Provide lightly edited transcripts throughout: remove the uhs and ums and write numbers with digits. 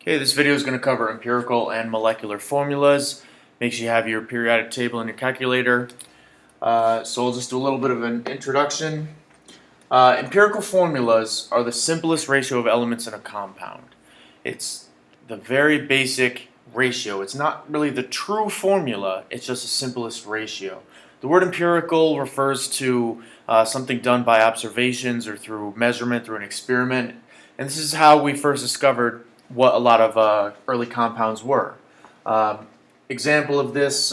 Okay, this video is going to cover empirical and molecular formulas. Make sure you have your periodic table in your calculator. So I'll just do a little bit of an introduction. Empirical formulas are the simplest ratio of elements in a compound. It's the very basic ratio. It's not really the true formula, it's just the simplest ratio. The word empirical refers to something done by observations or through measurement, through an experiment. And this is how we first discovered what a lot of early compounds were. Example of this,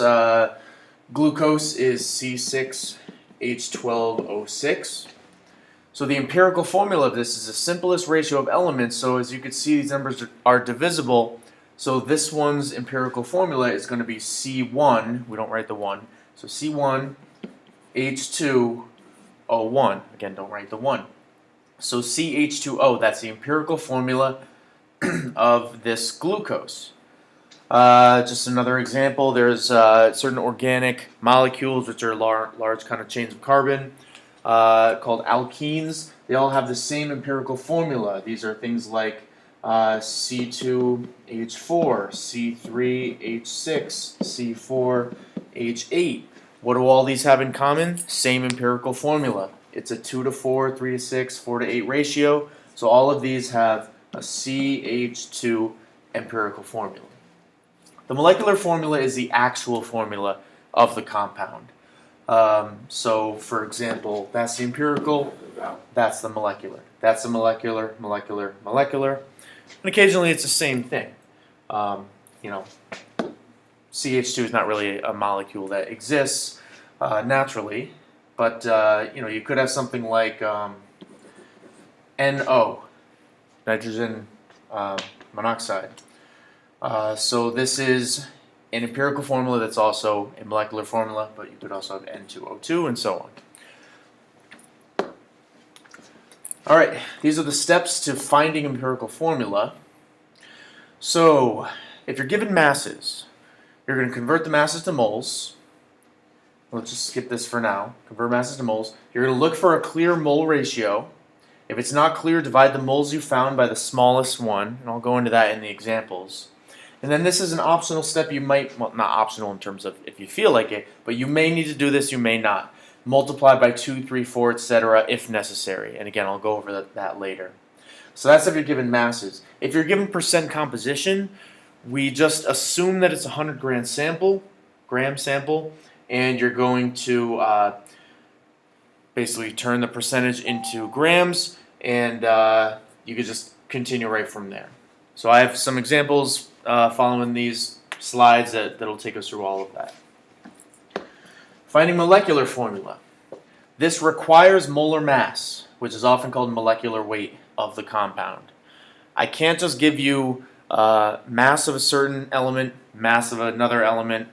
glucose is C6H12O6. So the empirical formula of this is the simplest ratio of elements. So as you can see, these numbers are divisible. So this one's empirical formula is going to be C1. We don't write the 1. So C1H2O1. Again, don't write the 1. So CH2O, that's the empirical formula of this glucose. Just another example, there's certain organic molecules which are large kind of chains of carbon called alkenes. They all have the same empirical formula. These are things like C2H4, C3H6, C4H8. What do all these have in common? Same empirical formula. It's a 2 to 4, 3 to 6, 4 to 8 ratio. So all of these have a CH2 empirical formula. The molecular formula is the actual formula of the compound. So, for example, that's the empirical, that's the molecular. That's the molecular, molecular, molecular. And occasionally it's the same thing. CH2 is not really a molecule that exists naturally, but you could have something like NO, nitrogen monoxide. So this is an empirical formula that's also a molecular formula, but you could also have N2O2 and so on. Alright, these are the steps to finding empirical formula. So, if you're given masses, you're going to convert the masses to moles. Let's just skip this for now. Convert masses to moles. You're going to look for a clear mole ratio. If it's not clear, divide the moles you found by the smallest one, and I'll go into that in the examples. And then this is an optional step you might, well, not optional in terms of if you feel like it, but you may need to do this, you may not. Multiply by 2, 3, 4, etc. if necessary. And again, I'll go over that later. So that's if you're given masses. If you're given percent composition, we just assume that it's a 100 gram sample, and you're going to basically turn the percentage into grams, and you can just continue right from there. So I have some examples following these slides that'll take us through all of that. Finding molecular formula. This requires molar mass, which is often called molecular weight of the compound. I can't just give you mass of a certain element, mass of another element,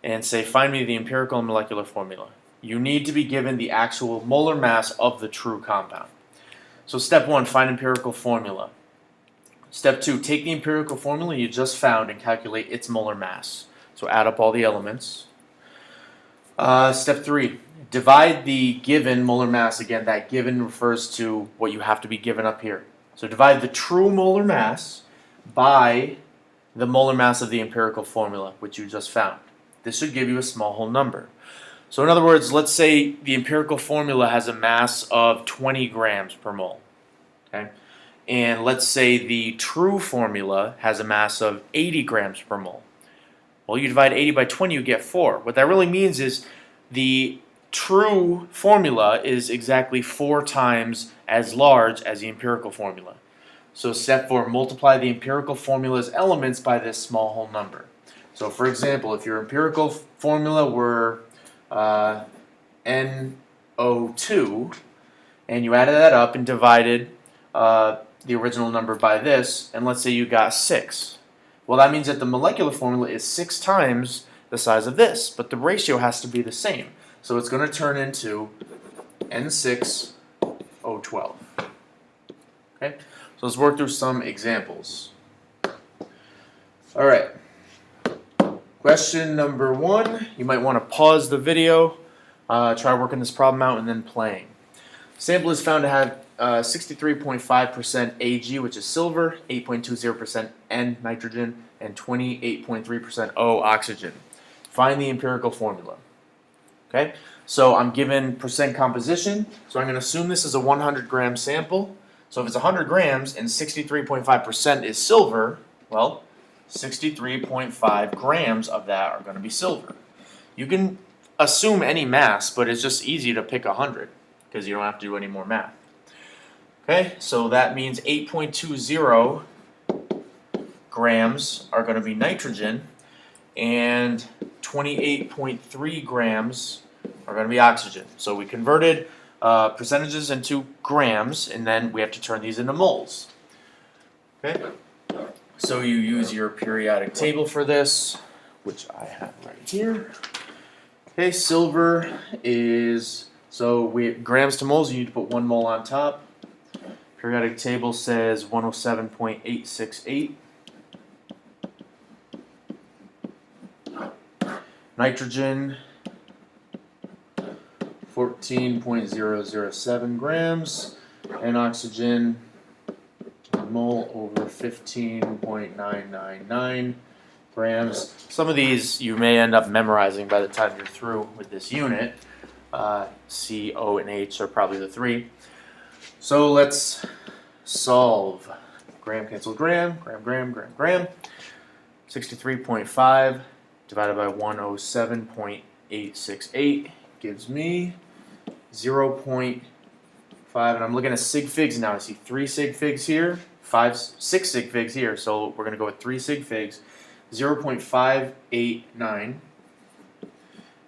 and say find me the empirical and molecular formula. You need to be given the actual molar mass of the true compound. So step 1, find empirical formula. Step 2, take the empirical formula you just found and calculate its molar mass. So add up all the elements. Step 3, divide the given molar mass. Again, that given refers to what you have to be given up here. So divide the true molar mass by the molar mass of the empirical formula, which you just found. This should give you a small whole number. So in other words, let's say the empirical formula has a mass of 20 grams per mole. Okay? And let's say the true formula has a mass of 80 grams per mole. Well, you divide 80 by 20, you get 4. What that really means is the true formula is exactly 4 times as large as the empirical formula. So step 4, multiply the empirical formula's elements by this small whole number. So for example, if your empirical formula were NO2, and you added that up and divided the original number by this, and let's say you got 6. Well, that means that the molecular formula is 6 times the size of this, but the ratio has to be the same. So it's going to turn into N6O12. Okay? So let's work through some examples. All right. Question number 1, you might want to pause the video, try working this problem out, and then playing. Sample is found to have 63.5% Ag, which is silver, 8.20% N, nitrogen, and 28.3% O, oxygen. Find the empirical formula. Okay, so I'm given percent composition, so I'm going to assume this is a 100 gram sample. So if it's 100 grams and 63.5% is silver, well, 63.5 grams of that are going to be silver. You can assume any mass, but it's just easy to pick 100 because you don't have to do any more math. Okay, so that means 8.20 grams are going to be nitrogen and 28.3 grams are going to be oxygen. So we converted percentages into grams, and then we have to turn these into moles. Okay, so you use your periodic table for this, which I have right here. Okay, silver is, so we grams to moles, you need to put 1 mole on top. Periodic table says 107.868. Nitrogen, 14.007 grams, and oxygen, a mole over 15.999 grams. Some of these you may end up memorizing by the time you're through with this unit. C, O, and H are probably the 3. So let's solve. Gram cancels gram, gram, gram, gram, gram. 63.5 divided by 107.868 gives me 0.5, and I'm looking at sig figs now. I see 3 sig figs here, 6 sig figs here, so we're going to go with 3 sig figs. 0.589,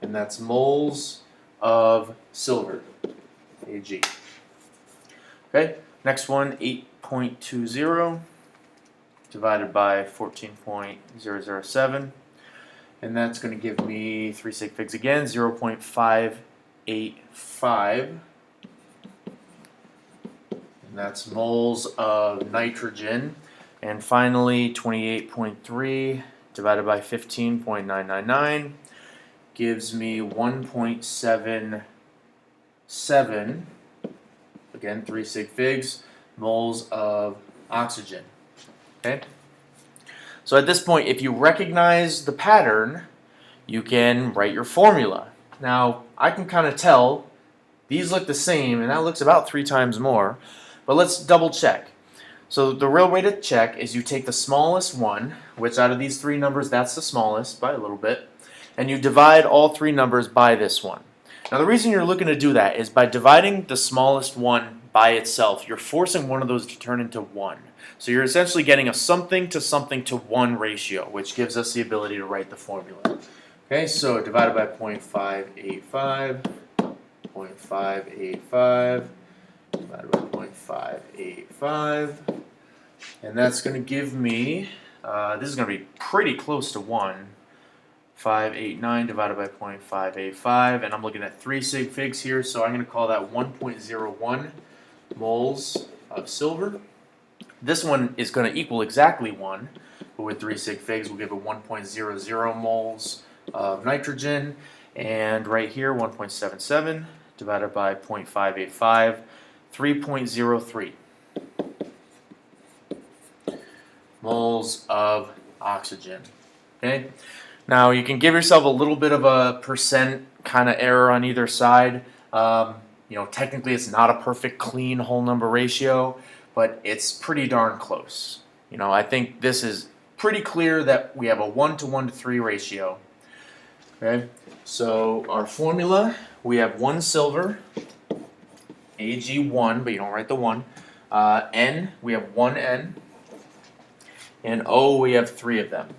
and that's moles of silver, Ag. Okay, next one, 8.20 divided by 14.007, and that's going to give me 3 sig figs again, 0.585, and that's moles of nitrogen. And finally, 28.3 divided by 15.999 gives me 1.77, again 3 sig figs, moles of oxygen. Okay? So at this point, if you recognize the pattern, you can write your formula. Now, I can kind of tell these look the same, and that looks about 3 times more, but let's double check. So the real way to check is you take the smallest one, which out of these 3 numbers, that's the smallest by a little bit, and you divide all 3 numbers by this one. Now the reason you're looking to do that is by dividing the smallest one by itself, you're forcing one of those to turn into 1. So you're essentially getting a something to 1 ratio, which gives us the ability to write the formula. Okay, so divided by 0.585, 0.585, divided by 0.585, and that's going to give me, this is going to be pretty close to 1, 589 divided by 0.585, and I'm looking at 3 sig figs here, so I'm going to call that 1.01 moles of silver. This one is going to equal exactly 1, but with 3 sig figs we'll give it 1.00 moles of nitrogen, and right here 1.77 divided by 0.585, 3.03 moles of oxygen. Okay. Now you can give yourself a little bit of a percent kind of error on either side. Technically it's not a perfect clean whole number ratio, but it's pretty darn close. I think this is pretty clear that we have a 1 to 1 to 3 ratio. Okay. So our formula, we have 1 silver, Ag1, but you don't write the 1. N, we have 1 N. And O, we have 3 of them.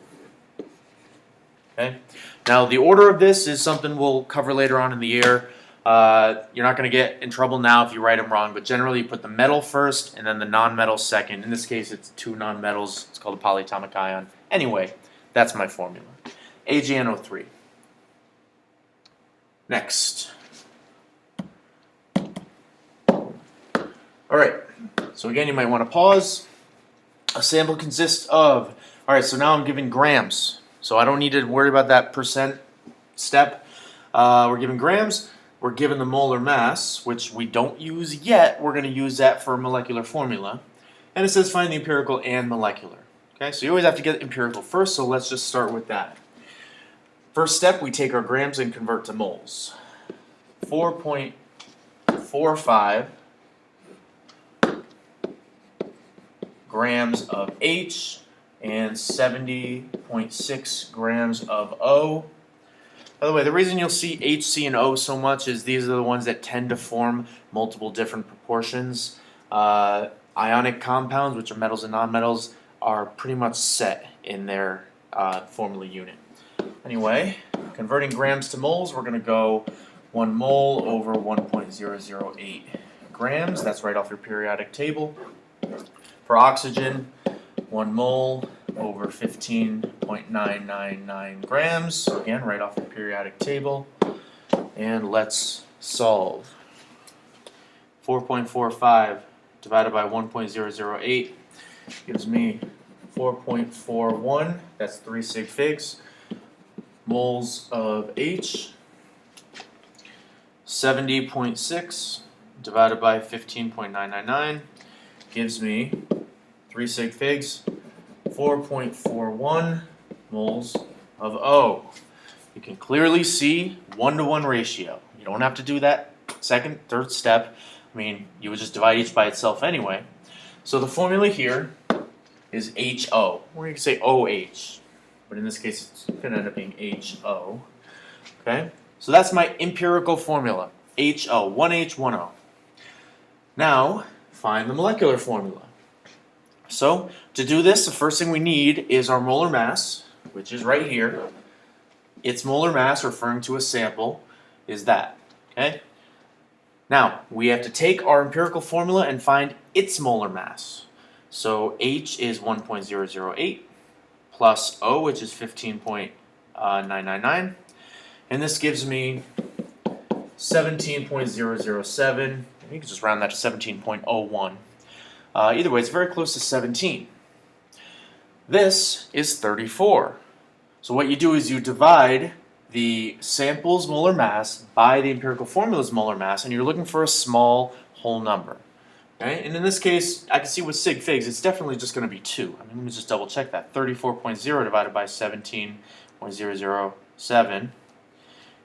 Okay. Now the order of this is something we'll cover later on in the year. You're not going to get in trouble now if you write them wrong, but generally you put the metal first and then the non-metal second. In this case, it's 2 non-metals. It's called a polyatomic ion. Anyway, that's my formula. AgNO3. Next. All right, so again, you might want to pause. A sample consists of, all right, so now I'm giving grams. So I don't need to worry about that percent step. We're giving grams. we're given the molar mass, which we don't use yet. We're going to use that for a molecular formula. And it says find the empirical and molecular. Okay, so you always have to get empirical first, so let's just start with that. First step, we take our grams and convert to moles. 4.45 grams of H and 70.6 grams of O. By the way, the reason you'll see H, C, and O so much is these are the ones that tend to form multiple different proportions. Ionic compounds, which are metals and nonmetals, are pretty much set in their formula unit. Anyway, converting grams to moles, we're going to go 1 mole over 1.008 grams. That's right off your periodic table. For oxygen, 1 mole over 15.999 grams. Again, right off your periodic table. And let's solve. 4.45 divided by 1.008 gives me 4.41. That's 3 sig figs. Moles of H. 70.6 divided by 15.999 gives me 3 sig figs, 4.41 moles of O. You can clearly see 1-to-1 ratio. You don't have to do that second, third step. I mean, you would just divide each by itself anyway. So the formula here is HO, or you can say OH, but in this case it's going to end up being HO. Okay? So that's my empirical formula, HO, 1H, 1O. Now, find the molecular formula. So, to do this, the first thing we need is our molar mass, which is right here. Its molar mass, referring to a sample, is that. Okay? Now, we have to take our empirical formula and find its molar mass. So, H is 1.008 plus O, which is 15.999. And this gives me 17.007. You can just round that to 17.01. Either way, it's very close to 17. This is 34. So what you do is you divide the sample's molar mass by the empirical formula's molar mass, and you're looking for a small whole number. Okay? And in this case, I can see with sig figs, it's definitely just going to be 2. I mean, let me just double check that. 34.0 divided by 17.007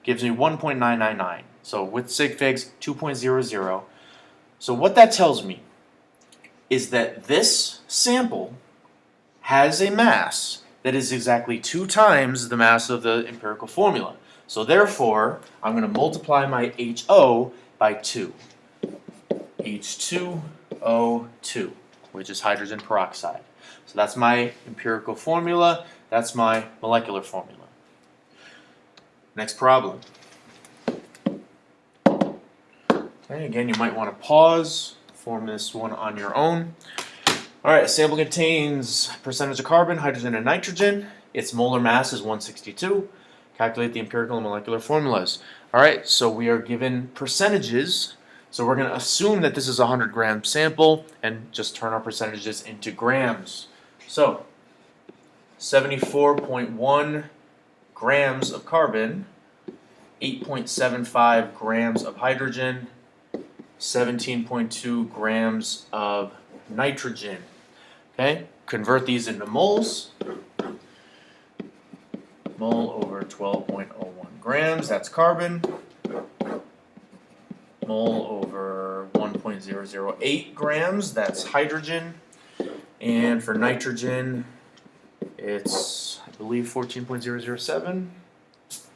gives me 1.999. So with sig figs, 2.00. So what that tells me is that this sample has a mass that is exactly 2 times the mass of the empirical formula. So therefore, I'm going to multiply my HO by 2. H2O2, which is hydrogen peroxide. So that's my empirical formula. That's my molecular formula. Next problem. Okay, again, you might want to pause, form this one on your own. All right, a sample contains percentage of carbon, hydrogen, and nitrogen. Its molar mass is 162. Calculate the empirical and molecular formulas. All right, so we are given percentages. So we're going to assume that this is a 100-gram sample and just turn our percentages into grams. So 74.1 grams of carbon, 8.75 grams of hydrogen, 17.2 grams of nitrogen. Okay, convert these into moles. Mole over 12.01 grams, that's carbon. Mole over 1.008 grams, that's hydrogen. And for nitrogen, it's, I believe, 14.007.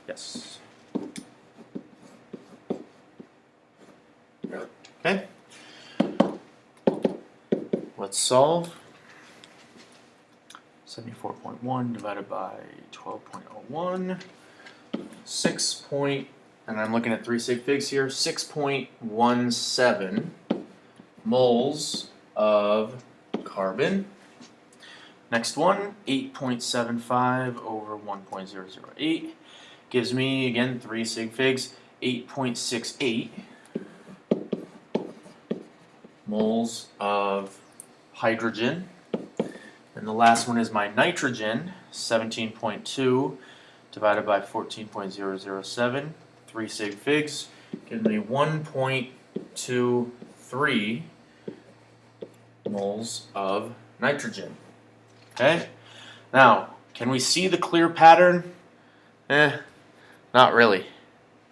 Yes. Okay. Let's solve. 74.1 divided by 12.01. 6. And I'm looking at 3 sig figs here. 6.17 moles of carbon. Next one, 8.75 over 1.008 gives me, again, 3 sig figs, 8.68 moles of hydrogen. And the last one is my nitrogen, 17.2 divided by 14.007, 3 sig figs, gives me 1.23 moles of nitrogen. Okay? Now, can we see the clear pattern? Not really.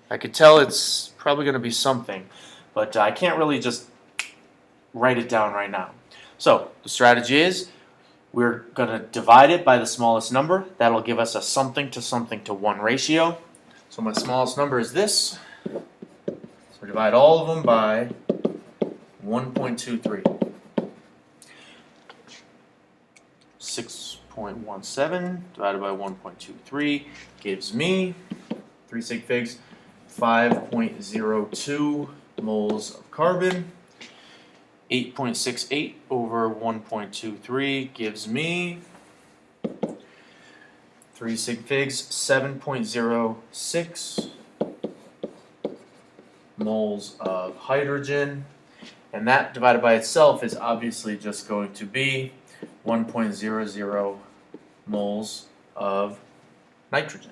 I could tell it's probably going to be something, but I can't really just write it down right now. So, the strategy is we're going to divide it by the smallest number. That'll give us a something to 1 ratio. So my smallest number is this. So divide all of them by 1.23. 6.17 divided by 1.23 gives me 3 sig figs, 5.02 moles of carbon. 8.68 over 1.23 gives me 3 sig figs, 7.06 moles of hydrogen. And that divided by itself is obviously just going to be 1.00 moles of nitrogen.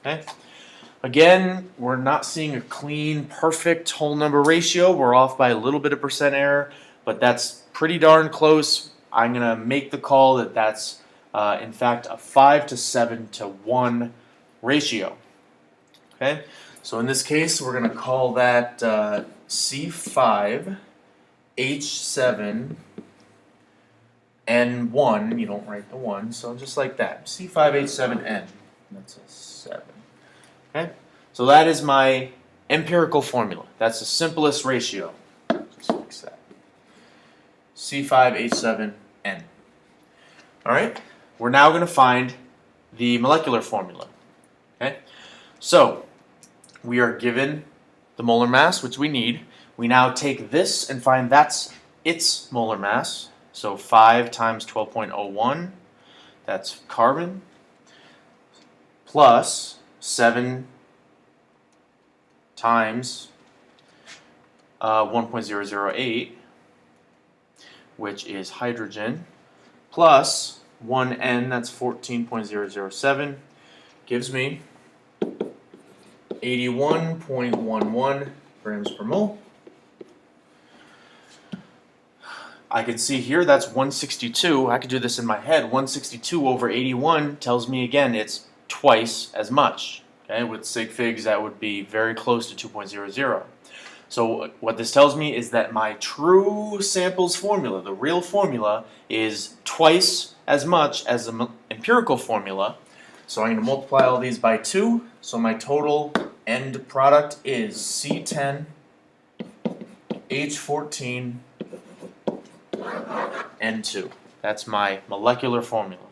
Okay? Again, we're not seeing a clean, perfect whole number ratio. We're off by a little bit of percent error, but that's pretty darn close. I'm going to make the call that that's, in fact, a 5 to 7 to 1 ratio. Okay? So in this case, we're going to call that C5H7N1. You don't write the 1, so just like that. C5H7N. That's a 7. Okay? So that is my empirical formula. That's the simplest ratio. Just fix that. C5H7N. Alright? We're now going to find the molecular formula. Okay? So, we are given the molar mass, which we need. We now take this and find that's its molar mass. So 5 times 12.01, that's carbon, plus 7 times 1.008, which is hydrogen, plus 1N, that's 14.007, gives me 81.11 grams per mole. I can see here that's 162. I could do this in my head. 162 over 81 tells me again it's twice as much. Okay, with sig figs that would be very close to 2.00. So what this tells me is that my true samples formula, the real formula, is twice as much as the empirical formula. So I'm going to multiply all these by 2. So my total end product is C10H14 N2. That's my molecular formula.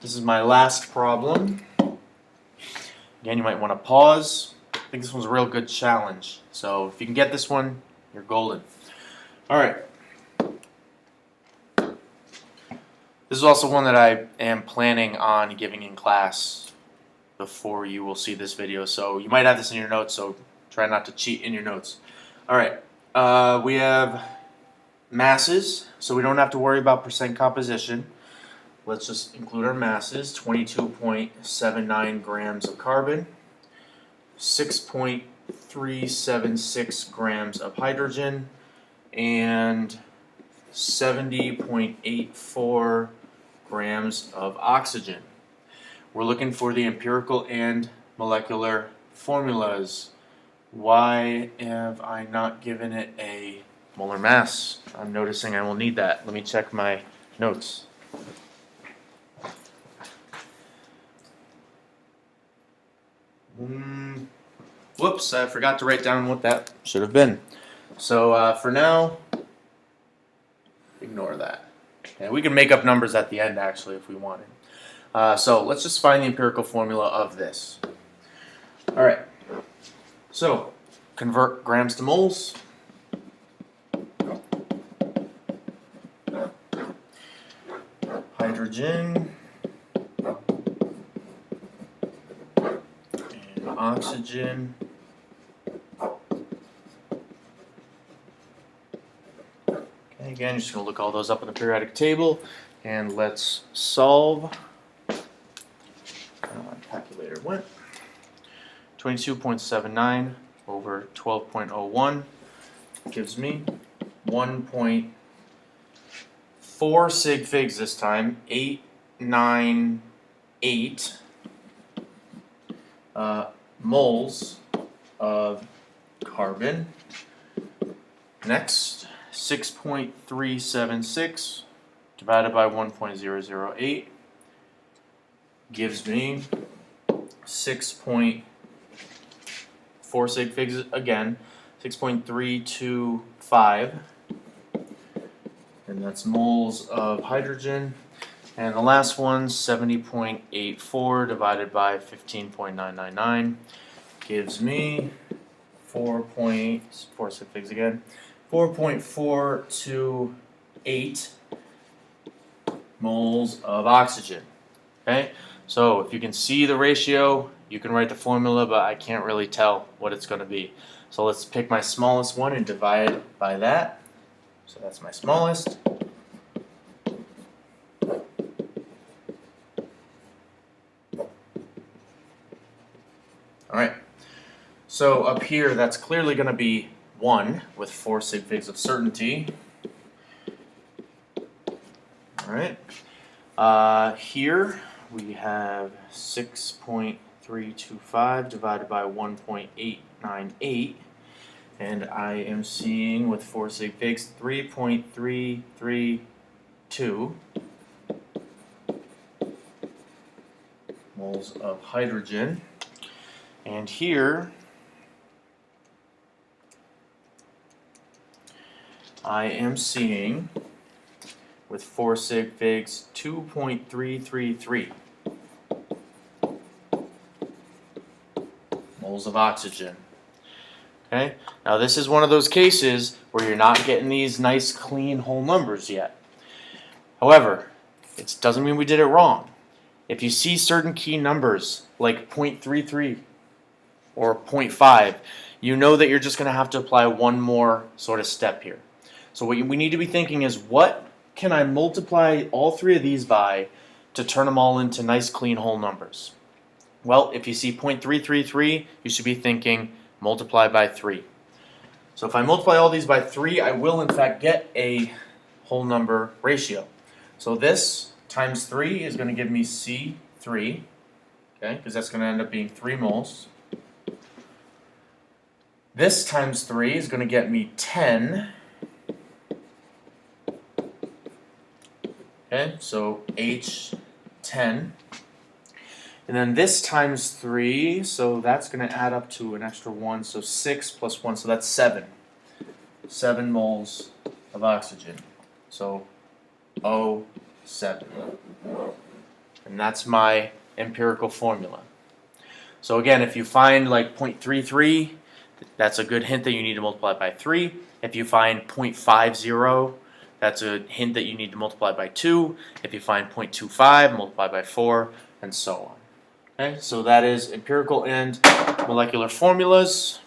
This is my last problem. Again, you might want to pause. I think this one's a real good challenge. So if you can get this one, you're golden. All right. This is also one that I am planning on giving in class before you will see this video. So you might have this in your notes, so try not to cheat in your notes. All right. We have masses, so we don't have to worry about percent composition. Let's just include our masses. 22.79 grams of carbon, 6.376 grams of hydrogen, and 70.84 grams of oxygen. We're looking for the empirical and molecular formulas. Why have I not given it a molar mass? I'm noticing I will need that. Let me check my notes. Whoops, I forgot to write down what that should have been. So for now, ignore that. Okay, we can make up numbers at the end actually if we wanted. So let's just find the empirical formula of this. All right. So convert grams to moles. Hydrogen and oxygen. Okay, again, you're just going to look all those up on the periodic table, and let's solve. My calculator went. 22.79 over 12.01 gives me 1.4 sig figs this time, 898 moles of carbon. Next, 6.376 divided by 1.008 gives me 6.4 sig figs again, 6.325, and that's moles of hydrogen. And the last one, 70.84 divided by 15.999 gives me 4.4 sig figs again, 4.428 moles of oxygen. Okay, so if you can see the ratio, you can write the formula, but I can't really tell what it's going to be. So let's pick my smallest one and divide by that. So that's my smallest. Alright, so up here that's clearly going to be 1 with 4 sig figs of certainty. Alright, here we have 6.325 divided by 1.898, and I am seeing with 4 sig figs 3.332 moles of hydrogen. And here I am seeing with 4 sig figs 2.333 moles of oxygen. Okay, now this is one of those cases where you're not getting these nice clean whole numbers yet. However, it doesn't mean we did it wrong. If you see certain key numbers like 0.33 or 0.5, you know that you're just going to have to apply one more sort of step here. So what we need to be thinking is, what can I multiply all three of these by to turn them all into nice clean whole numbers? Well, if you see 0.333, you should be thinking multiply by 3. So if I multiply all these by 3, I will in fact get a whole number ratio. So this times 3 is going to give me C3, okay, because that's going to end up being 3 moles. This times 3 is going to get me 10. Okay, so H10. And then this times 3, so that's going to add up to an extra 1, so 6 plus 1, so that's 7. 7 moles of oxygen. So O7. And that's my empirical formula. So again, if you find like 0.33, that's a good hint that you need to multiply by 3. If you find 0.50, that's a hint that you need to multiply by 2. If you find 0.25, multiply by 4, and so on. Okay, so that is empirical and molecular formulas.